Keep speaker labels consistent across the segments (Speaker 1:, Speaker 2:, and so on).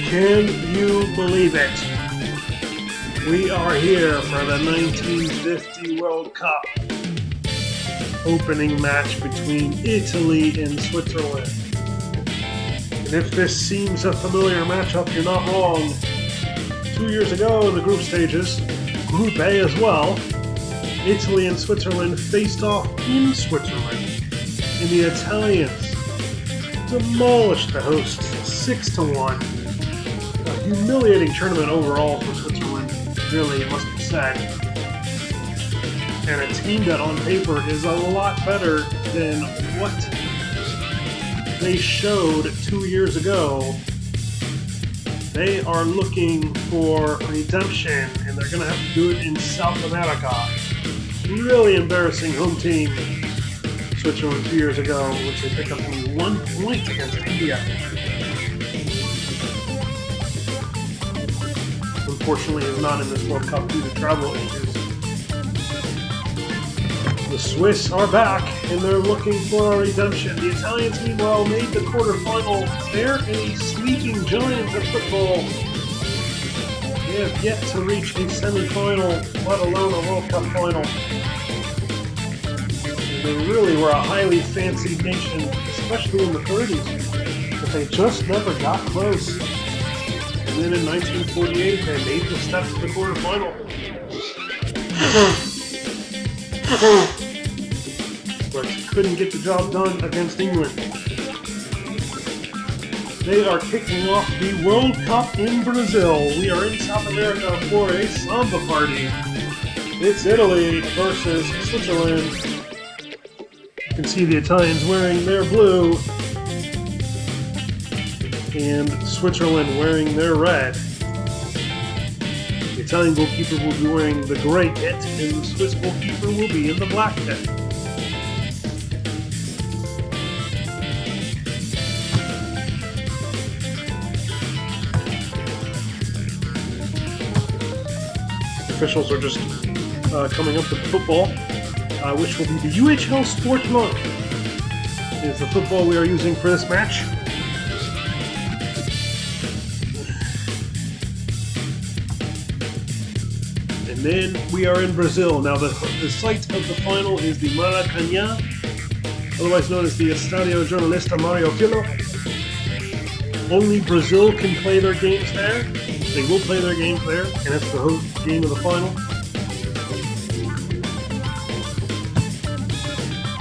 Speaker 1: Can you believe it? We are here for the 1950 World Cup opening match between Italy and Switzerland. And if this seems a familiar matchup, you're not wrong. 2 years ago in the group stages, Group A as well, Italy and Switzerland faced off in Switzerland, and the Italians demolished the hosts 6-1. A humiliating tournament overall for Switzerland, really, it must be said. And a team that on paper is a lot better than what they showed 2 years ago. They are looking for redemption, and they're going to have to do it in South America. Really embarrassing home team, Switzerland 2 years ago, which they picked up only 1 point against India. Unfortunately, is not in this World Cup due to travel issues. The Swiss are back, and they're looking for a redemption. The Italians, meanwhile, made the quarterfinal. They're a sleeping giant of football. They have yet to reach a semi-final, let alone a World Cup final. And they really were a highly fancied nation, especially in the 30s, but they just never got close. And then in 1948, they made the step to the quarterfinal. But couldn't get the job done against England. They are kicking off the World Cup in Brazil. We are in South America for a samba party. It's Italy versus Switzerland. You can see the Italians wearing their blue and Switzerland wearing their red. The Italian goalkeeper will be wearing the gray kit, and the Swiss goalkeeper will be in the black kit. Officials are just coming up with football, which will be the UHL Sport Look is the football we are using for this match. And then we are in Brazil. Now the site of the final is the Maracanã, otherwise known as the Estadio Jornalista Mario Filho. Only Brazil can play their games there. They will play their games there, and it's the host game of the final.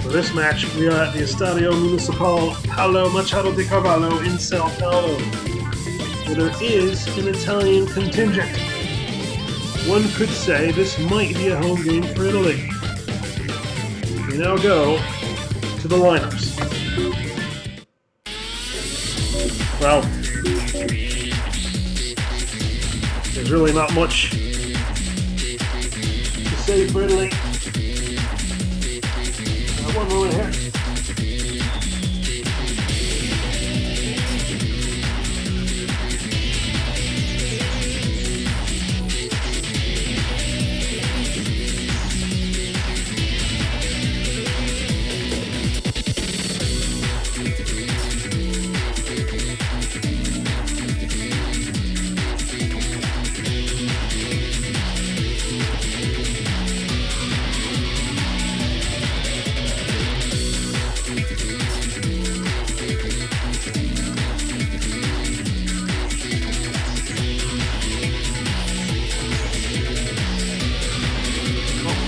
Speaker 1: For this match, we are at the Estadio Municipal Paulo Machado de Carvalho in Sao Paulo, where there is an Italian contingent. One could say this might be a home game for Italy. We now go to the lineups. Well, there's really not much to say for Italy. One moment here.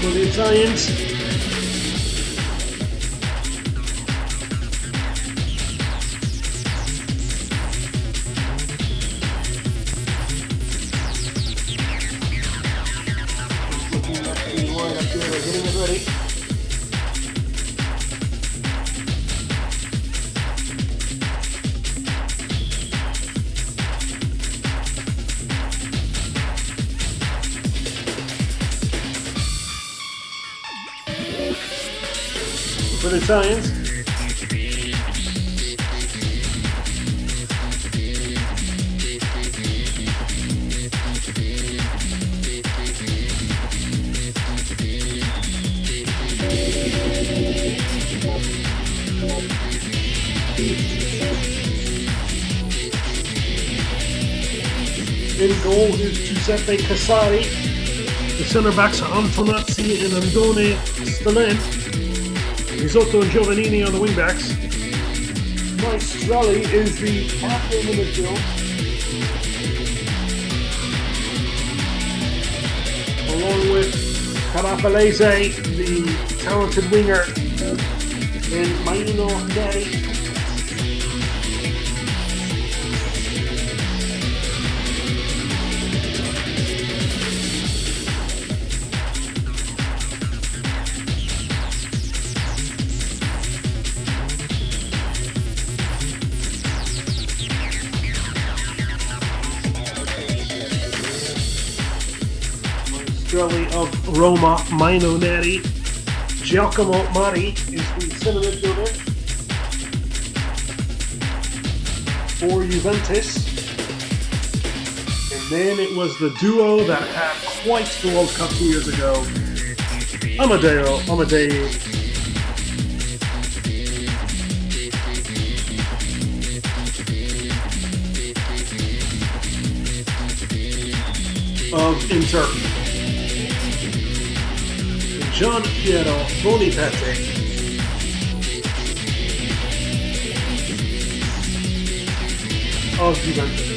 Speaker 1: For the Italians, looking at the lineup here, they're getting it ready. For the Italians, In goal is Giuseppe Casari. The centre backs are Antonazzi and Andone Stalen. Risotto and Giovannini on the wing backs. Maestrelli is the captain in the midfield. Along with Carapalese, the talented winger, and Maino Neri. Of Roma, Maino Neri. Giacomo Mari is the center midfielder for Juventus. And then it was the duo that had quite the World Cup 2 years ago. Amadei. Of Inter. Gian Piero Bonipetti of Juventus.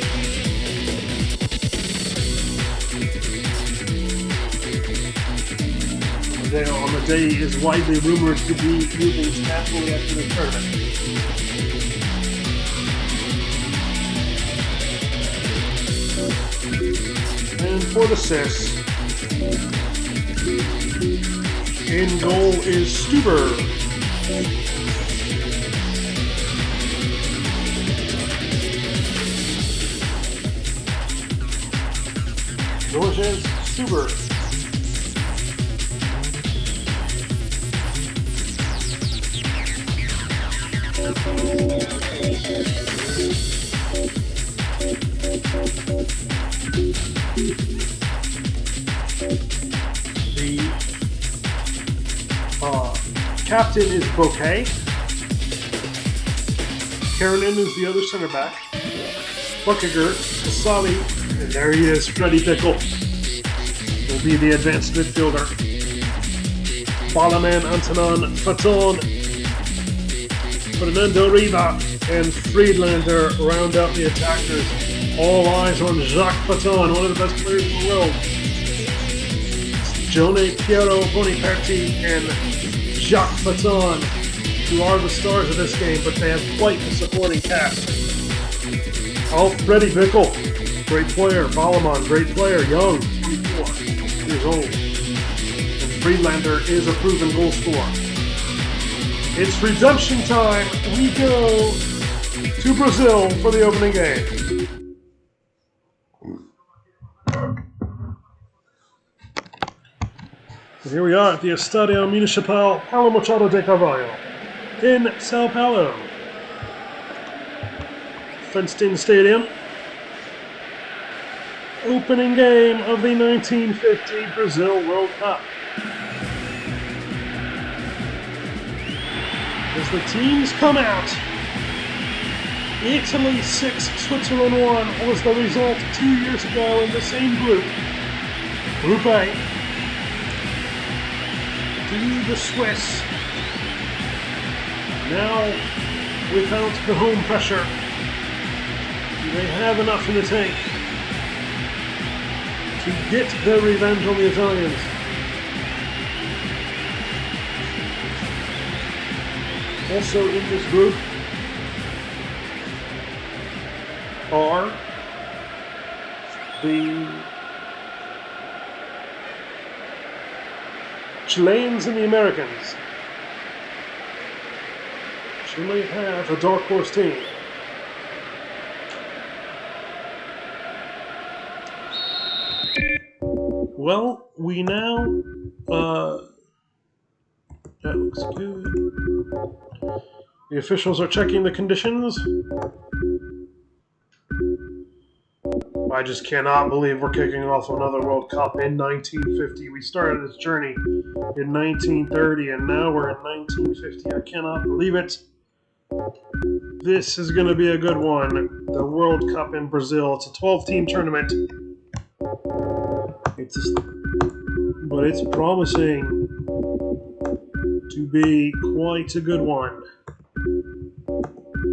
Speaker 1: Amadei is widely rumored to be moving to Napoli after the tournament. And for the assists, in goal is Stuber. Georges Stuber. Captain is Bouquet. Karanin is the other center back. Buckiger, Casali, and there he is, Freddie Pickle. Will be the advanced midfielder. Balaman, Antonin, Faton, Fernando Riva, and Friedlander round out the attackers. All eyes on Jacques Faton, one of the best players in the world. Gione Piero Boniperti and Jacques Faton, who are the stars of this game, but they have quite the supporting cast. Freddie Bickle, great player. Balaman, great player, young, 24 years old. And Friedlander is a proven goal scorer. It's redemption time. We go to Brazil for the opening game. Here we are at the Estadio Municipal Paulo Machado de Carvalho in Sao Paulo. Fenced-in stadium. Opening game of the 1950 Brazil World Cup. As the teams come out, Italy 6, Switzerland 1 was the result 2 years ago in the same group. Group A. To the Swiss. Now, without the home pressure, they have enough in the tank to get their revenge on the Italians. Also in this group are the Chileans and the Americans. Chile have a dark horse team. Well, we now, that looks good. The officials are checking the conditions. I just cannot believe we're kicking off another World Cup in 1950. We started this journey in 1930 and now we're in 1950. I cannot believe it. This is going to be a good one. The World Cup in Brazil. It's a 12-team tournament. But it's promising to be quite a good one.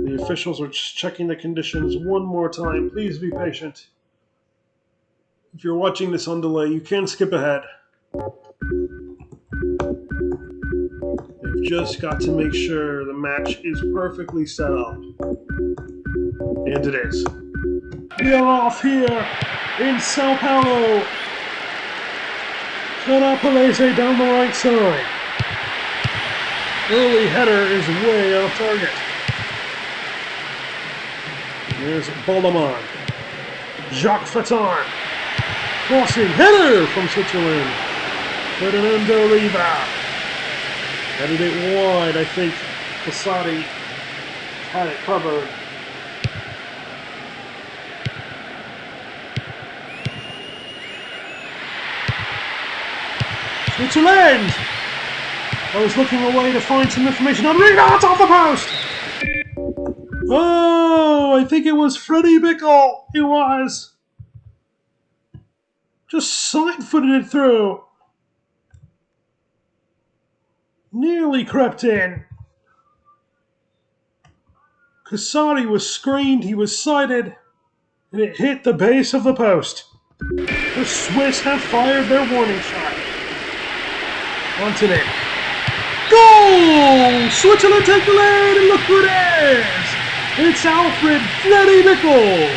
Speaker 1: The officials are just checking the conditions one more time. Please be patient. If you're watching this on delay, you can skip ahead. They've just got to make sure the match is perfectly set up. And it is. We are off here in Sao Paulo. Canapalese down the right side. Early header is way off target. There's Baldaman. Jacques Fatard. Crossing header from Switzerland. Fernando Riva. Headed it wide. I think Casati had it covered. Switzerland! I was looking away to find some information on Riva. It's off the post! Oh, I think it was Freddie Bickle. It was. Just side-footed it through. Nearly crept in. Casati was screened, he was sighted, and it hit the base of the post. The Swiss have fired their warning shot. Onto it. Goal! Switzerland take the lead, and look who it is! It's Alfred Freddie Bickle!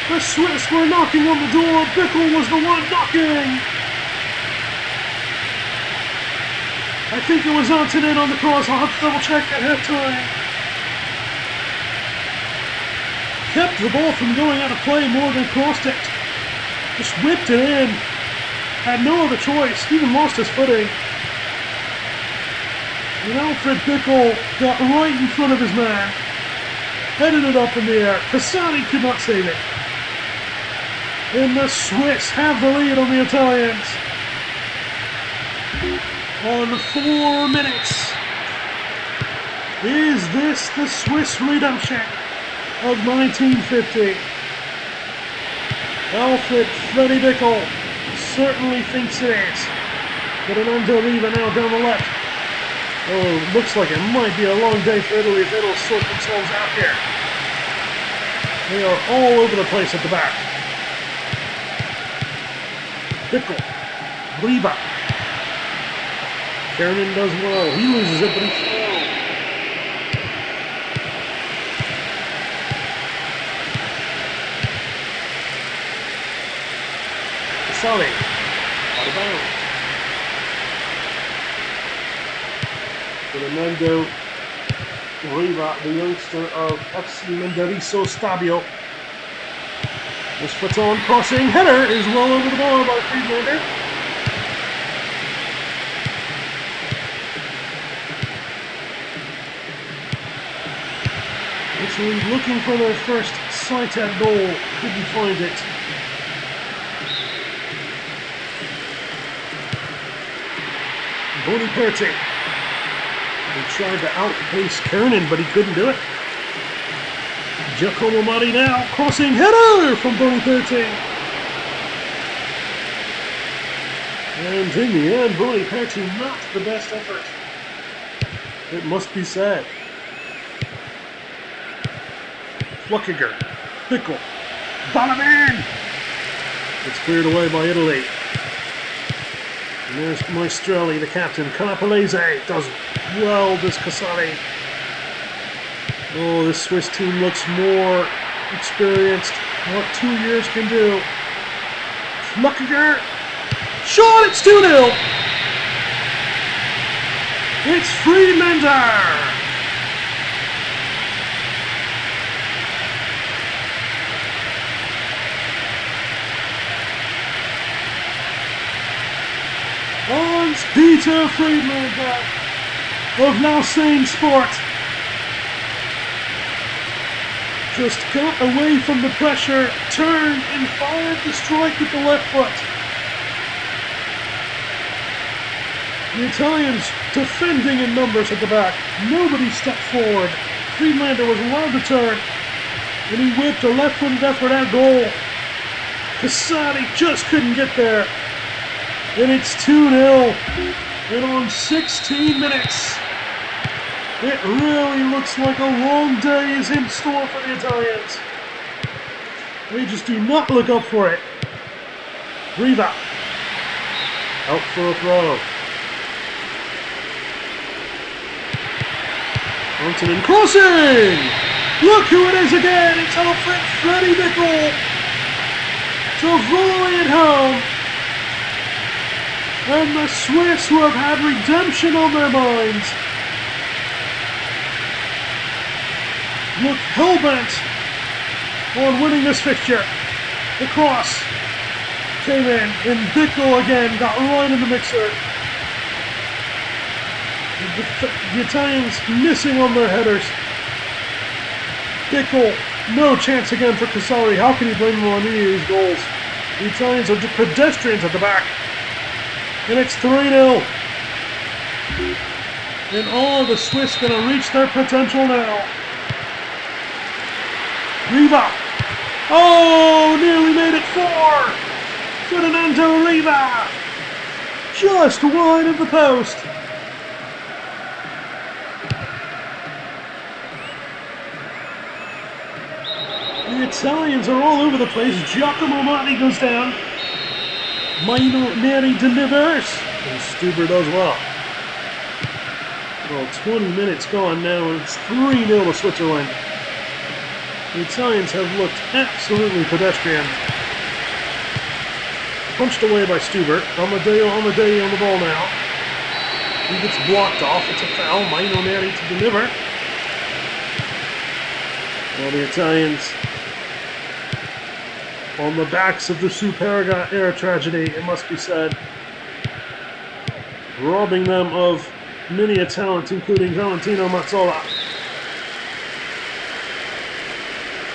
Speaker 1: The Swiss were knocking on the door, Bickle was the one knocking! I think it was Antonin on the cross. I'll have to double check at halftime. Kept the ball from going out of play more than crossed it. Just whipped it in. Had no other choice. Even lost his footing. And Alfred Bickle got right in front of his man. Headed it up in the air. Casati could not save it. And the Swiss have the lead on the Italians. On 4 minutes. Is this the Swiss redemption of 1950? Alfred Freddie Bickle certainly thinks it is. Fernando Riva now down the left. Oh, looks like it might be a long day for Italy if they don't sort themselves out here. They are all over the place at the back. Bickle. Riva. Kiernan does well. He loses it, but he's slow. Casati. Out of bounds. Fernando Riva, the youngster of FC Mendariso Stabio. This Faton crossing header is well over the bar by Friedlander. Italy looking for their first sight at goal. Couldn't find it. Boniperti. He tried to outpace Kiernan, but he couldn't do it. Giacomo Mari now, crossing header from Boniperti. And in the end, Boniperti not the best effort. It must be said. Fluckiger, Bickle, Balaban! It's cleared away by Italy. And there's Maestrelli, the captain. Canapalese does well, this Casati. Oh, this Swiss team looks more experienced. What 2 years can do. Fluckiger, shot, it's 2-0! It's Friedlander! Hans-Peter Friedlander of Lausanne Sport just got away from the pressure, turned and fired the strike with the left foot. The Italians defending in numbers at the back. Nobody stepped forward. Friedlander was allowed to turn, and he whipped a left-footed effort at goal. Casati just couldn't get there. And it's 2-0. And on 16 minutes, it really looks like a long day is in store for the Italians. They just do not look up for it. Riva. Out for a throw. Antonin crossing! Look who it is again! It's Alfred Freddy Bickle to volley it home. And the Swiss, who have had redemption on their minds, look hell-bent on winning this fixture. The cross came in, and Bickle again got right in the mixer. The Italians missing on their headers. Bickle, no chance again for Casari. How can you blame him on any of these goals? The Italians are pedestrians at the back. And it's 3-0. And all of the Swiss going to reach their potential now. Riva. Oh, nearly made it 4. Ferdinando Riva. Just wide of the post. The Italians are all over the place. Giacomo Motti goes down. Maino Neri delivers. And Stuber does well. Well, 20 minutes gone now, and it's 3-0 to Switzerland. The Italians have looked absolutely pedestrian. Punched away by Stuber. Amadeo on the ball now. He gets blocked off. It's a foul. Maino Neri to deliver. Well, the Italians, on the backs of the Superga air tragedy, it must be said, robbing them of many a talent, including Valentino Mazzola.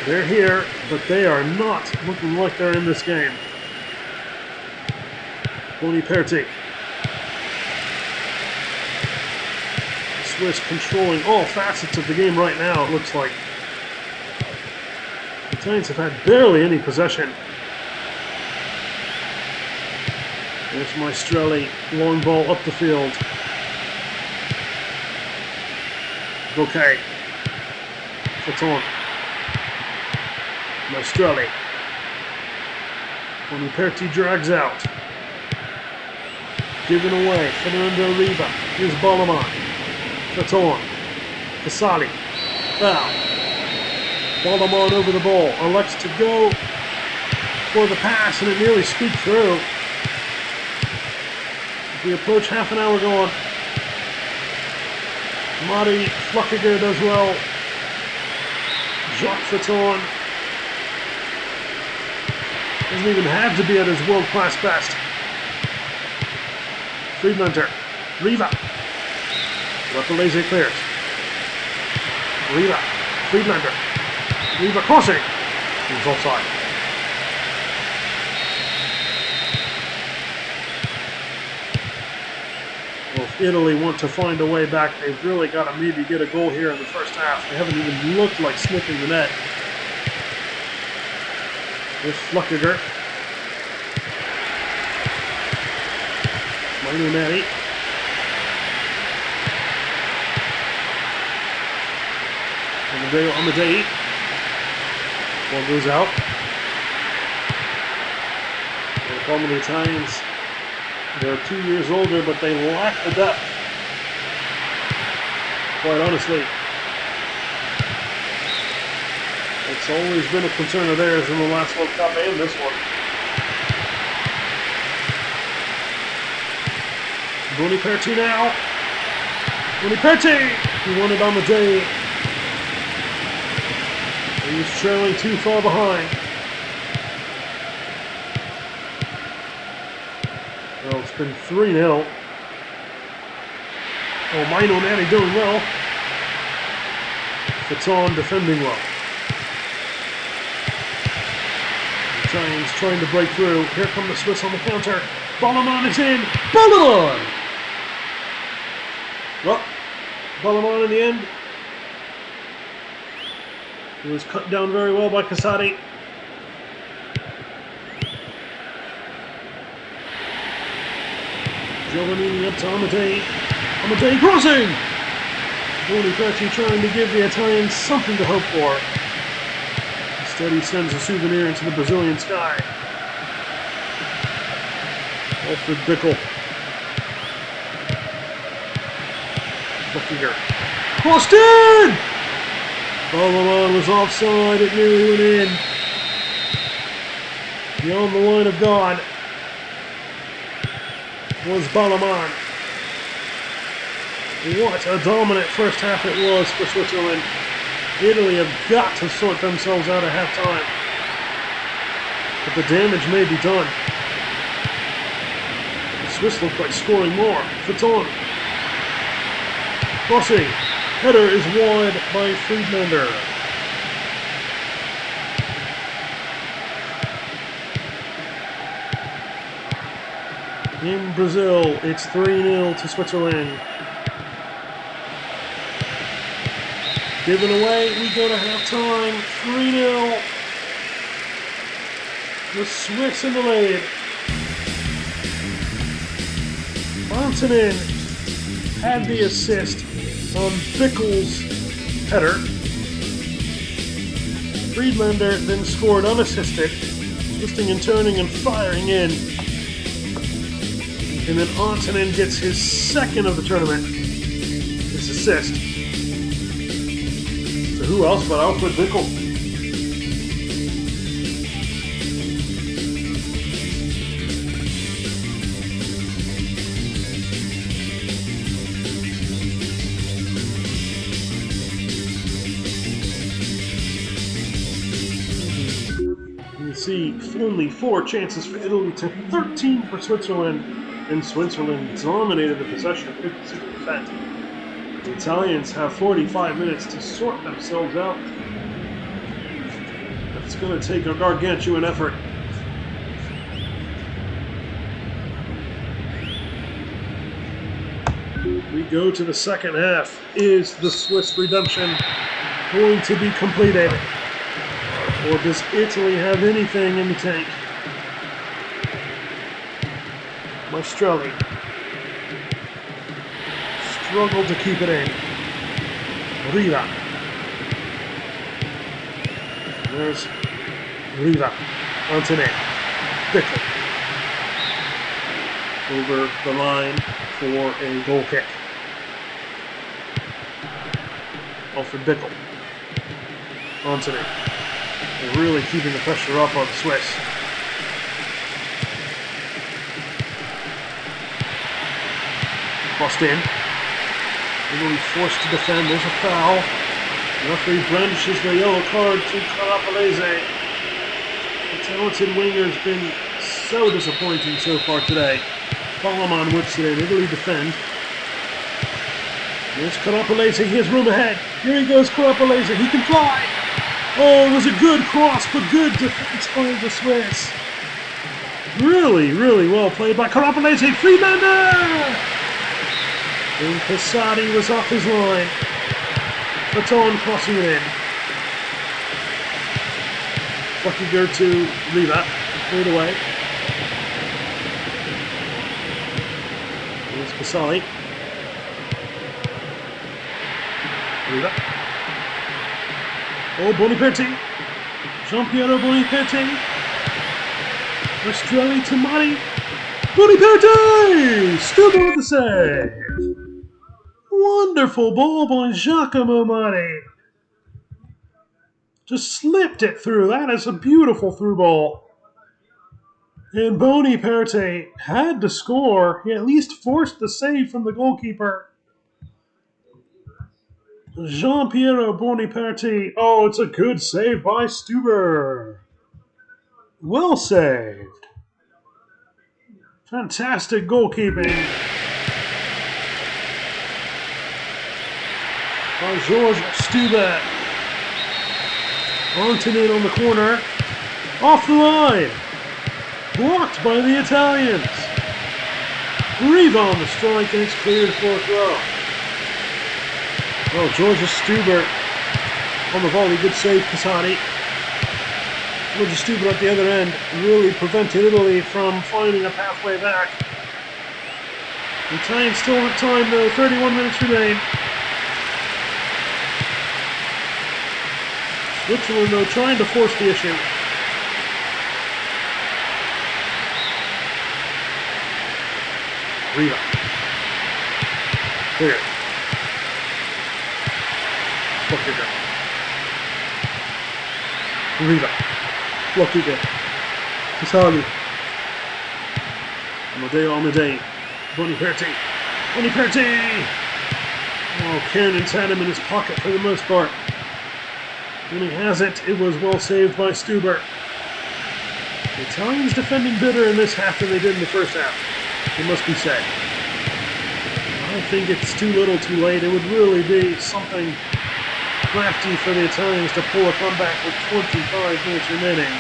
Speaker 1: They're here, but they are not looking like they're in this game. Boniperti. The Swiss controlling all facets of the game right now, it looks like. The Italians have had barely any possession. There's Maestrelli, long ball up the field. Okay. It's on. Maestrelli. Boniperti drags out. Given away. Fernando Riva. Here's Ballamon. Faton. Casali. Foul. Ballamon over the ball. Elects to go for the pass, and it nearly squeaked through. We approach half an hour gone. Mari Fluckiger does well. Jacques Faton doesn't even have to be at his world-class best. Friedlander. Riva. Rapalese clears. Riva. Friedlander. Riva crossing. He was offside. Well, if Italy want to find a way back, they've really got to maybe get a goal here in the first half. They haven't even looked like sniffing the net. There's Fluckiger. Marinelli. Amadei. Ball goes out. The problem with the Italians, they're 2 years older, but they lack the depth. Quite honestly. It's always been a concern of theirs in the last World Cup and this one. Boniperti now. Boniperti! He won it on the day. He's trailing too far behind. Well, it's been 3-0. Oh, Maino Neri doing well. Faton defending well. The Italians trying to break through. Here come the Swiss on the counter. Ballamon is in. Ballamon! Ballamon in the end. It was cut down very well by Casati. Giovannini up to Amatei. Amatei crossing! Boniperti trying to give the Italians something to hope for. Instead he sends a souvenir into the Brazilian sky. Alfred Bickel. Buckinger. Crossed in! Ballamon was offside, it nearly went in. Beyond the line of God was Ballamon. What a dominant first half it was for Switzerland. Italy have got to sort themselves out at halftime. But the damage may be done. The Swiss look like scoring more. Faton. Crossing. Header is wide by Friedlander. In Brazil, it's 3-0 to Switzerland. Given away, we go to halftime, 3-0. The Swiss in the lead. Antonin had the assist on Bickel's header. Friedlander then scored unassisted, twisting and turning and firing in. And then Antonin gets his second of the tournament, his assist. So who else but Alfred Bickel? You see only 4 chances for Italy to 13 for Switzerland, and Switzerland dominated the possession of 56%. The Italians have 45 minutes to sort themselves out. It's going to take a gargantuan effort. We go to the second half. Is the Swiss redemption going to be completed? Or does Italy have anything in the tank? Maestrelli struggled to keep it in. Riva. There's Riva. Antonin. Bickel. Over the line for a goal kick. Alfred Bickel. Antonin. They're really keeping the pressure up on the Swiss. Crossed in. Italy forced to defend. There's a foul. The referee brandishes the yellow card to Carapalese. The talented winger's been so disappointing so far today. Ballamon whips it in. Italy defend. There's Carapalese. He has room ahead. Here he goes, Carapalese. He can fly. Oh, it was a good cross, but good defense by the Swiss. Really, really well played by Carapalese. Friedlander! And Casati was off his line. Baton crossing it in. Buckinger to Riva. Straight away. There's Casali. Riva. Oh, Boniperti. Giampiero Boniperti. Maestrelli to Mari. Boniperti! Stuber with the save. Wonderful ball by Giacomo Mari. Just slipped it through. That is a beautiful through ball. And Boniperti had to score. He at least forced the save from the goalkeeper. Giampiero Boniperti. Oh, it's a good save by Stuber. Well saved. Fantastic goalkeeping by Georges Stuber. Antonin on the corner. Off the line. Blocked by the Italians. Riva on the strike, and it's cleared for a throw. Oh, Georgia Stuber on the volley. Good save, Casati. Georgia Stuber at the other end really prevented Italy from finding a pathway back. The Italians still have time though. 31 minutes remain. Switzerland though trying to force the issue. Riva. Clear. Flockiger. Riva. Flockiger. Casali. Amadei. Boniperti. Oh, Kiernan's had him in his pocket for the most part. When he has it, it was well saved by Stuber. The Italians defending better in this half than they did in the first half. It must be said. I think it's too little too late. It would really be something crafty for the Italians to pull a comeback with 25 minutes remaining.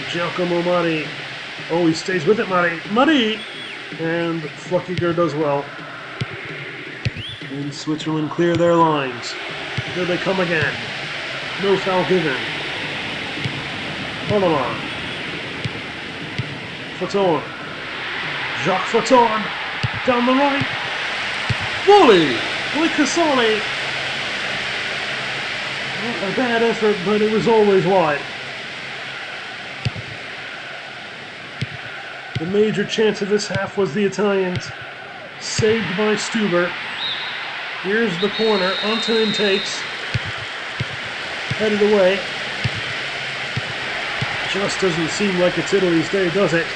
Speaker 1: Giacomo Mari. Oh, he stays with it, Mari! And Flockiger does well. And Switzerland clear their lines. Here they come again. No foul given. Panama. Faton. Jacques Faton. Down the right. Volley! With Casali. Not a bad effort, but it was always wide. The major chance of this half was the Italians. Saved by Stuber. Here's the corner. Antonin takes. Headed away. Just doesn't seem like it's Italy's day, does it?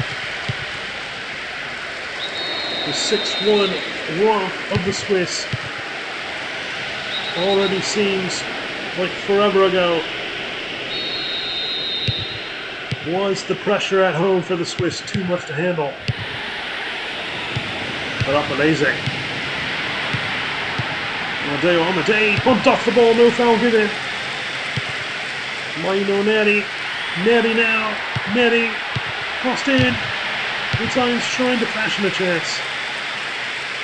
Speaker 1: The 6-1 romp of the Swiss already seems like forever ago. Was the pressure at home for the Swiss too much to handle? But Apalese. Amadei bumped off the ball, no foul given. Maino Neri. Neri now. Neri. Crossed in. The Italians trying to fashion a chance.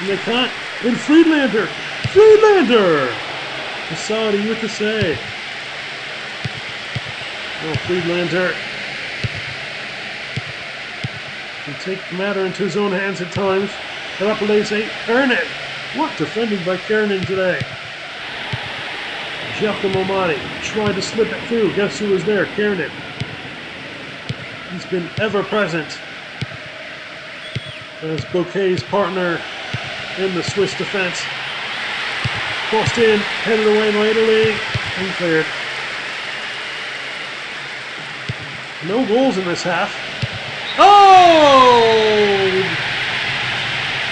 Speaker 1: And they can't. And Friedlander. Casati with the save. Oh, Friedlander can take the matter into his own hands at times. Rapalese, Kernan. What defending by Kernan today? Giacomo Mari tried to slip it through. Guess who was there? Kernan. He's been ever present as Bouquet's partner in the Swiss defense. Crossed in, headed away by Italy, and cleared. No goals in this half. Oh!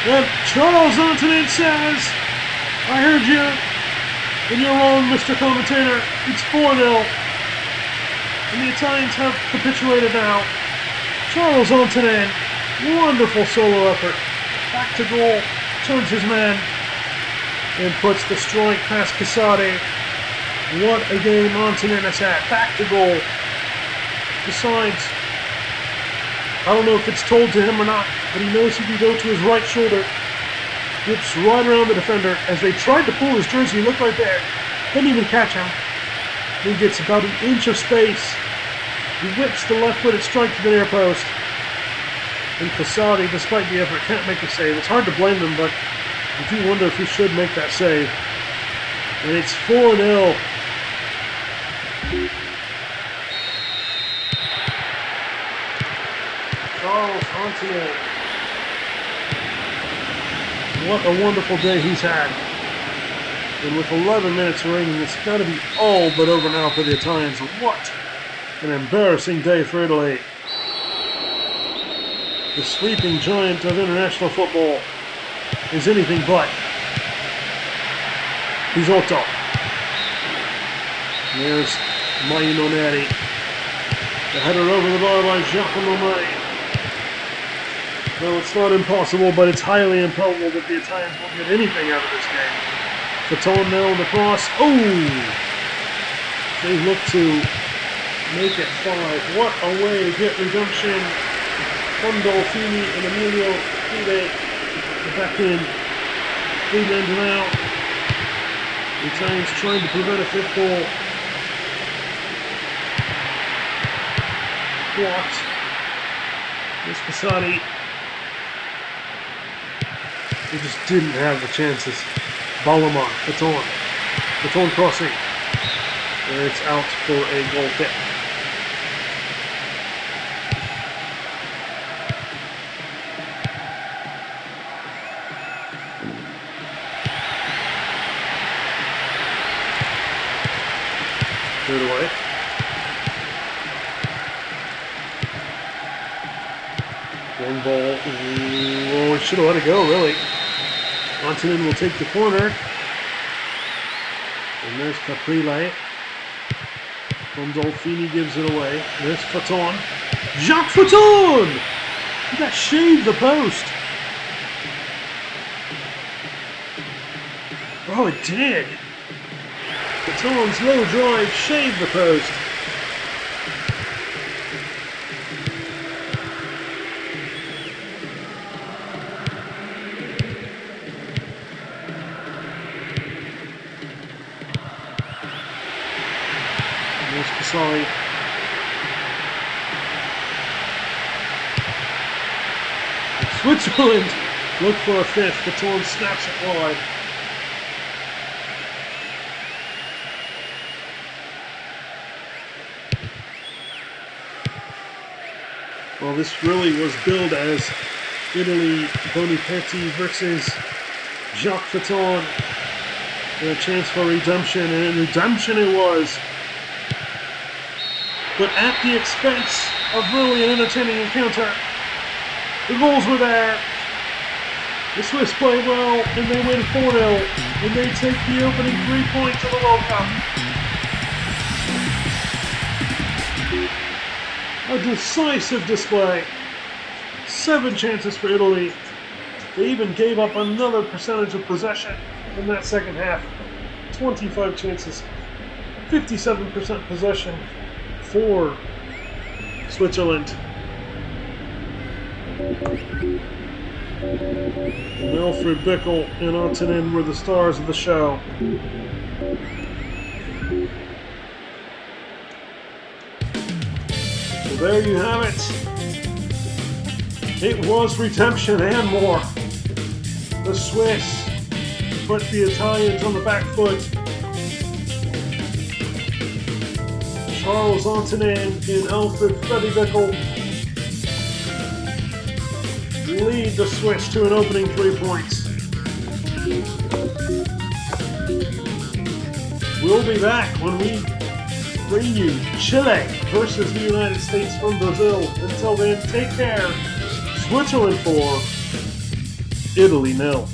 Speaker 1: And Charles Antonin says, I heard you, and you're wrong, Mr. Commentator. It's 4-0. And the Italians have capitulated now. Charles Antonin, wonderful solo effort. Back to goal, turns his man, and puts the strike past Casati. What a game Antonin has had. Back to goal. Besides, I don't know if it's told to him or not, but he knows he can go to his right shoulder. Whips right around the defender. As they tried to pull his jersey, look right there. Couldn't even catch him. He gets about an inch of space. He whips the left-footed strike to the near post. And Casati, despite the effort, can't make the save. It's hard to blame him, but I do wonder if he should make that save. And it's 4-0. Charles Antonin. What a wonderful day he's had. And with 11 minutes remaining, it's got to be all but over now for the Italians. What an embarrassing day for Italy. The sleeping giant of international football is anything but. Pisotto. There's Maino Neri. The header over the bar by Giacomo Mari. Well, it's not impossible, but it's highly improbable that the Italians won't get anything out of this game. Fatone now on the cross. Oh! They look to make it 5. What a way to get redemption. Fondolfini and Emilio Fide back in. Cleveland now. The Italians trying to prevent a fifth goal. Blocked. This Passati. They just didn't have the chances. Balama, Baton. Baton crossing. And it's out for a goal kick. Cleared away. One ball. Oh, it should have let it go, really. Antonin will take the corner. And there's Caprile. Gondolfini gives it away. There's Faton. Jacques Faton! That shaved the post. Oh, it did. Faton's low drive shaved the post. Sorry. Switzerland look for a fifth. Baton snaps it wide. Well, this really was billed as Italy, Bonipetti versus Jacques Faton. A chance for redemption, and redemption it was. But at the expense of really an entertaining encounter. The goals were there. The Swiss played well, and they win 4-0, and they take the opening 3 points of the World Cup. A decisive display. 7 chances for Italy. They even gave up another percentage of possession in that second half. 25 chances, 57% possession for Switzerland. Alfred Bickel and Antonin were the stars of the show. So there you have it. It was redemption and more. The Swiss put the Italians on the back foot. Charles Antonin and Alfred Freddy Bickel lead the Swiss to an opening 3 points. We'll be back when we bring you Chile versus the United States from Brazil. Until then, take care. Switzerland 4, Italy 0.